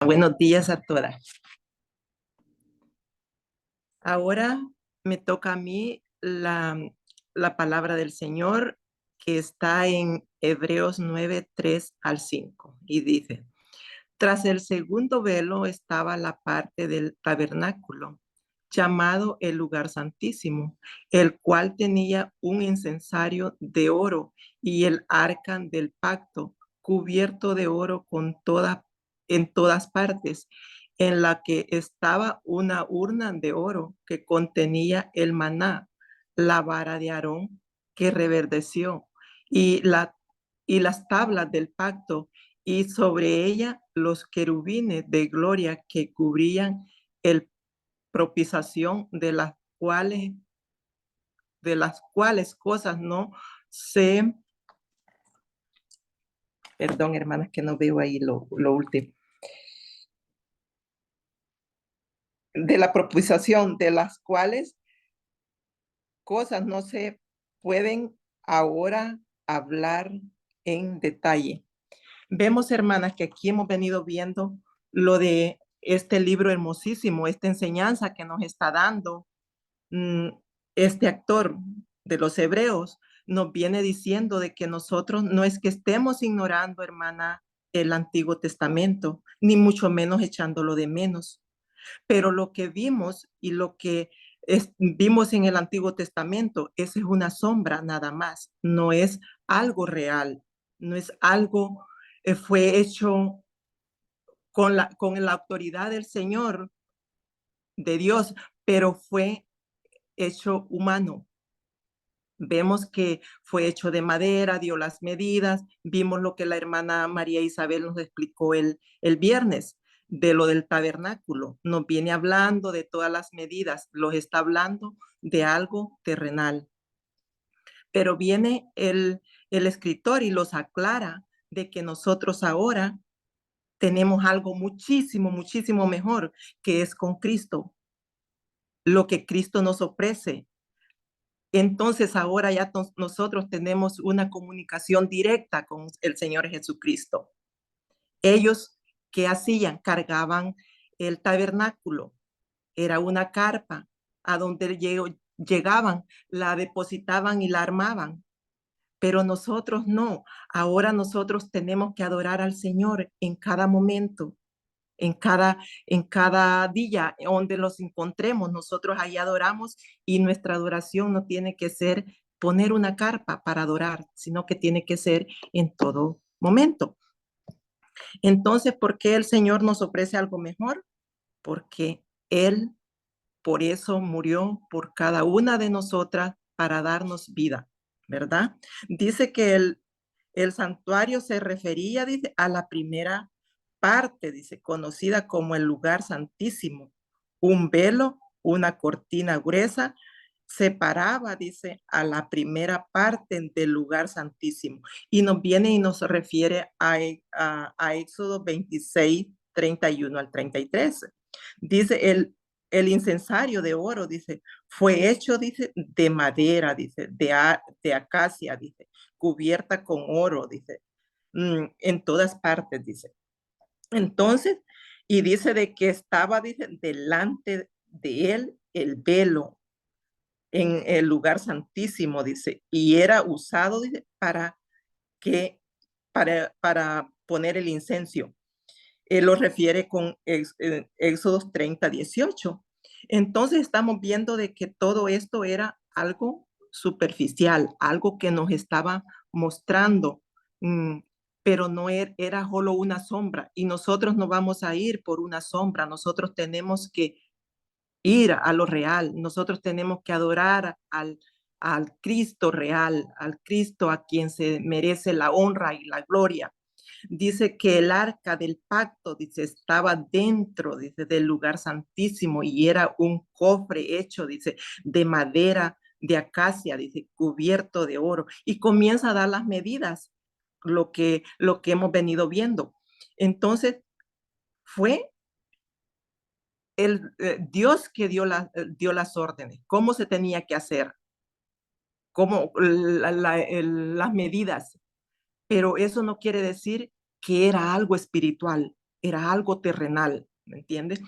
Buenos días a todas. Ahora me toca a mí la palabra del Señor que está en Hebreos 9, 3 al 5 y dice, tras el segundo velo estaba la parte del tabernáculo, llamado el lugar santísimo, el cual tenía un incensario de oro y el arca del pacto, cubierto de oro en todas partes, en la que estaba una urna de oro que contenía el maná, la vara de Aarón que reverdeció, y, la, y las tablas del pacto, y sobre ella los querubines de gloria que cubrían el propiciación de las cuales cosas no se, perdón hermanas que no veo ahí lo último, de la propiciación de las cuales cosas no se pueden ahora hablar en detalle. Vemos, hermanas, que aquí hemos venido viendo lo de este libro hermosísimo, esta enseñanza que nos está dando este actor de los Hebreos. Nos viene diciendo de que nosotros no es que estemos ignorando, hermana, el Antiguo Testamento, ni mucho menos echándolo de menos. Pero lo que vimos y lo que vimos en el Antiguo Testamento, esa es una sombra nada más, no es algo real, no es algo, fue hecho con la autoridad del Señor, de Dios, pero fue hecho humano. Vemos que fue hecho de madera, dio las medidas, vimos lo que la hermana María Isabel nos explicó el viernes de lo del tabernáculo. Nos viene hablando de todas las medidas, los está hablando de algo terrenal. Pero viene el escritor y los aclara de que nosotros ahora tenemos algo muchísimo, muchísimo mejor, que es con Cristo, lo que Cristo nos ofrece. Entonces ahora ya nosotros tenemos una comunicación directa con el Señor Jesucristo. Ellos, ¿qué hacían? Cargaban el tabernáculo. Era una carpa a donde llegaban, la depositaban y la armaban. Pero nosotros no. Ahora nosotros tenemos que adorar al Señor en cada momento, en cada día donde los encontremos, nosotros ahí adoramos y nuestra adoración no tiene que ser poner una carpa para adorar, sino que tiene que ser en todo momento. Entonces, ¿por qué el Señor nos ofrece algo mejor? Porque Él por eso murió por cada una de nosotras para darnos vida, ¿verdad? Dice que el santuario se refería, dice, a la primera parte, dice, conocida como el lugar santísimo. Un velo, una cortina gruesa, separaba, dice, a la primera parte del lugar santísimo. Y nos viene y nos refiere a Éxodo 26, 31 al 33. Dice, el incensario de oro, dice, fue hecho, dice, de madera, dice, de acacia, dice, cubierta con oro, dice, en todas partes, dice. Entonces, y dice de que estaba, dice, delante de él el velo en el lugar santísimo, dice, y era usado, dice, para poner el incenso. Él lo refiere con Éxodo 30, 18. Entonces estamos viendo de que todo esto era algo superficial, algo que nos estaba mostrando, pero no era solo una sombra. Y nosotros no vamos a ir por una sombra, nosotros tenemos que ir a lo real, nosotros tenemos que adorar al Cristo real, al Cristo a quien se merece la honra y la gloria. Dice que el arca del pacto, dice, estaba dentro, dice, del lugar santísimo y era un cofre hecho, dice, de madera, de acacia, dice, cubierto de oro. Y comienza a dar las medidas, lo que hemos venido viendo. Entonces, fue Dios que dio las órdenes, cómo se tenía que hacer, cómo las medidas, pero eso no quiere decir que era algo espiritual. era algo terrenal, ¿me entiendes?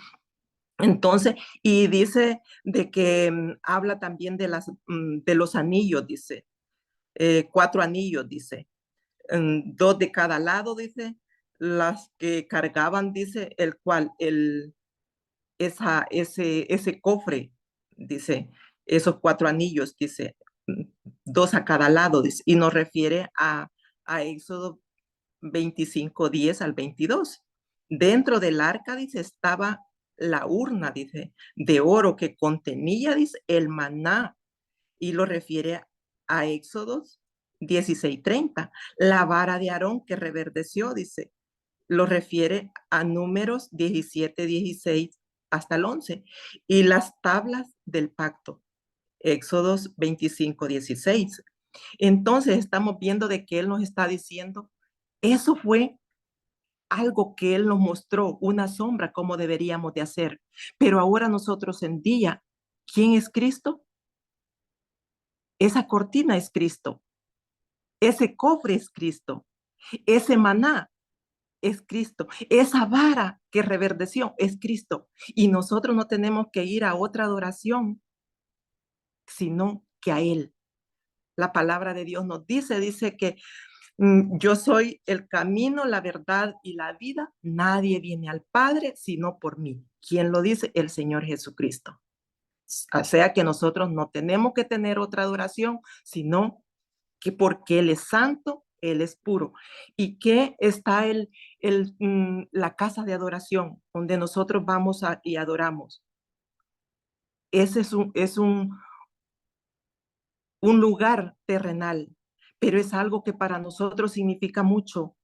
Entonces, y dice de que habla también de los anillos, dice, 4 anillos, dice, dos de cada lado, dice, las que cargaban, dice, ese cofre, dice, esos 4 anillos, dice, mm, dos a cada lado, dice, y nos refiere a Éxodo 25:10 al 22. Dentro del arca, dice, estaba la urna, dice, de oro que contenía, dice, el maná, y lo refiere a Éxodos 16:30. La vara de Aarón que reverdeció, dice, lo refiere a Números 17:16 hasta el 11. Y las tablas del pacto, Éxodos 25:16. Entonces estamos viendo de que Él nos está diciendo, eso fue algo que Él nos mostró, una sombra, cómo deberíamos de hacer. Pero ahora nosotros en día, ¿quién es Cristo? Esa cortina es Cristo, ese cofre es Cristo, ese maná es Cristo, esa vara que reverdeció es Cristo. Y nosotros no tenemos que ir a otra adoración, sino que a Él. La palabra de Dios nos dice que yo soy el camino, la verdad y la vida. Nadie viene al Padre sino por mí. ¿Quién lo dice? El Señor Jesucristo. O sea que nosotros no tenemos que tener otra adoración, sino que porque Él es santo, Él es puro. ¿Y qué está la casa de adoración donde nosotros vamos y adoramos? Ese es un lugar terrenal, pero es algo que para nosotros significa mucho.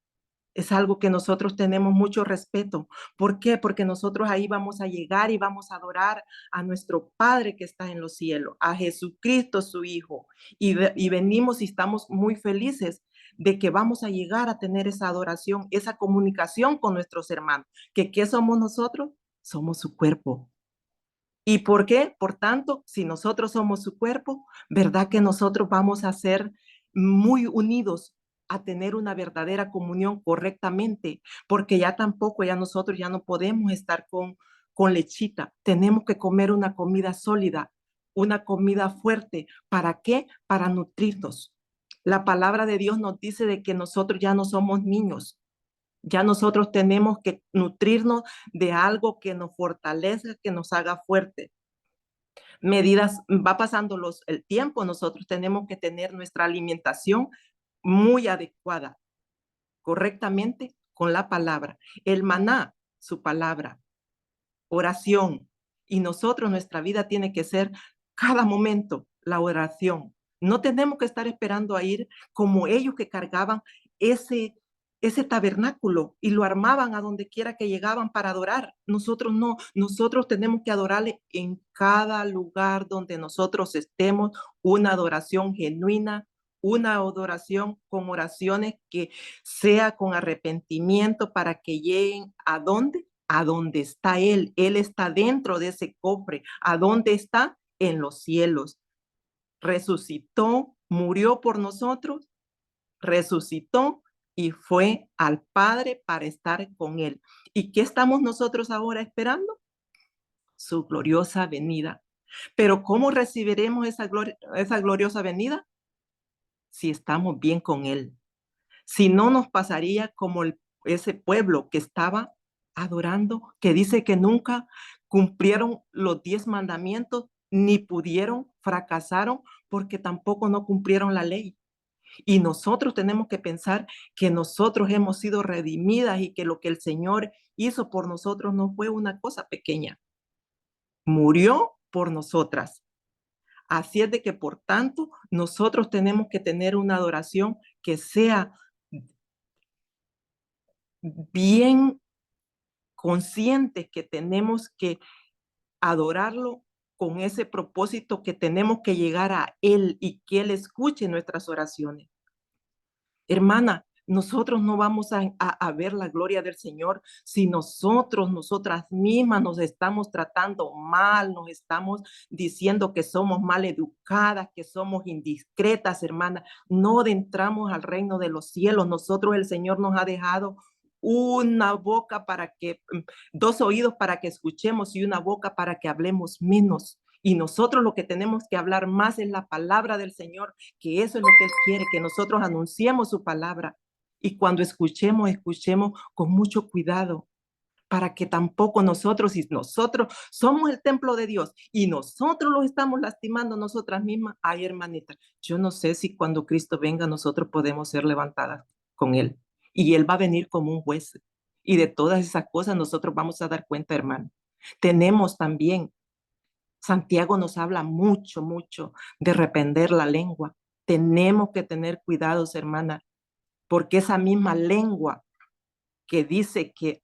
Es algo que nosotros tenemos mucho respeto. ¿Por qué? Porque nosotros ahí vamos a llegar y vamos a adorar a nuestro Padre que está en los cielos, a Jesucristo su Hijo. Y venimos y estamos muy felices de que vamos a llegar a tener esa adoración, esa comunicación con nuestros hermanos. ¿Qué somos nosotros? Somos su cuerpo. ¿Y por qué? Por tanto, si nosotros somos su cuerpo, ¿verdad que nosotros vamos a ser muy unidos a tener una verdadera comunión correctamente? Porque ya tampoco, ya nosotros ya no podemos estar con lechita. Tenemos que comer una comida sólida, una comida fuerte. ¿Para qué? Para nutrirnos. La palabra de Dios nos dice de que nosotros ya no somos niños, ya nosotros tenemos que nutrirnos de algo que nos fortalezca, que nos haga fuerte. Medidas, va pasando el tiempo, nosotros tenemos que tener nuestra alimentación muy adecuada, correctamente con la palabra. El maná, su palabra, oración. Y nosotros, nuestra vida tiene que ser cada momento la oración. No tenemos que estar esperando a ir como ellos que cargaban ese, ese tabernáculo y lo armaban a donde quiera que llegaban para adorar. Nosotros no, nosotros tenemos que adorarle en cada lugar donde nosotros estemos, una adoración genuina, una adoración con oraciones que sea con arrepentimiento para que lleguen a dónde, a donde está Él. Él está dentro de ese cofre. ¿A dónde está? En los cielos. Resucitó, murió por nosotros, resucitó y fue al Padre para estar con Él. ¿Y qué estamos nosotros ahora esperando? Su gloriosa venida. Pero ¿cómo recibiremos esa gloriosa venida? Si estamos bien con Él. Si no, nos pasaría como ese pueblo que estaba adorando, que dice que nunca cumplieron los 10 mandamientos, ni pudieron, fracasaron, porque tampoco no cumplieron la ley. Y nosotros tenemos que pensar que nosotros hemos sido redimidas y que lo que el Señor hizo por nosotros no fue una cosa pequeña. Murió por nosotras. Así es de que, por tanto, nosotros tenemos que tener una adoración que sea bien conscientes que tenemos que adorarlo con ese propósito, que tenemos que llegar a Él y que Él escuche nuestras oraciones. Hermana, nosotros no vamos a ver la gloria del Señor si nosotras mismas nos estamos tratando mal, nos estamos diciendo que somos mal educadas, que somos indiscretas, hermana. No entramos al reino de los cielos. Nosotros, el Señor nos ha dejado una boca dos oídos para que escuchemos y una boca para que hablemos menos. Y nosotros lo que tenemos que hablar más es la palabra del Señor, que eso es lo que Él quiere, que nosotros anunciemos su palabra. Y cuando escuchemos, escuchemos con mucho cuidado, para que tampoco nosotros, si nosotros somos el templo de Dios y nosotros los estamos lastimando nosotras mismas, ay hermanita, yo no sé si cuando Cristo venga nosotros podemos ser levantadas con Él. Y Él va a venir como un juez. Y de todas esas cosas nosotros vamos a dar cuenta, hermano. Tenemos también, Santiago nos habla mucho, mucho de reprender la lengua. Tenemos que tener cuidados, hermana, porque esa misma lengua que dice que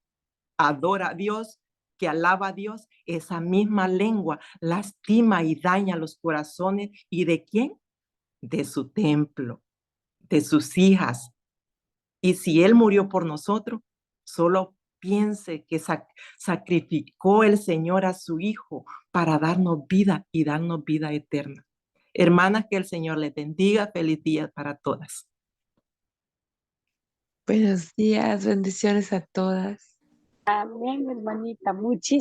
adora a Dios, que alaba a Dios, esa misma lengua lastima y daña los corazones. ¿Y de quién? De su templo, de sus hijas. Y si Él murió por nosotros, solo piense que sacrificó el Señor a su Hijo para darnos vida y darnos vida eterna. Hermanas, que el Señor les bendiga. Feliz día para todas. Buenos días, bendiciones a todas. Amén, hermanita. Muchísimas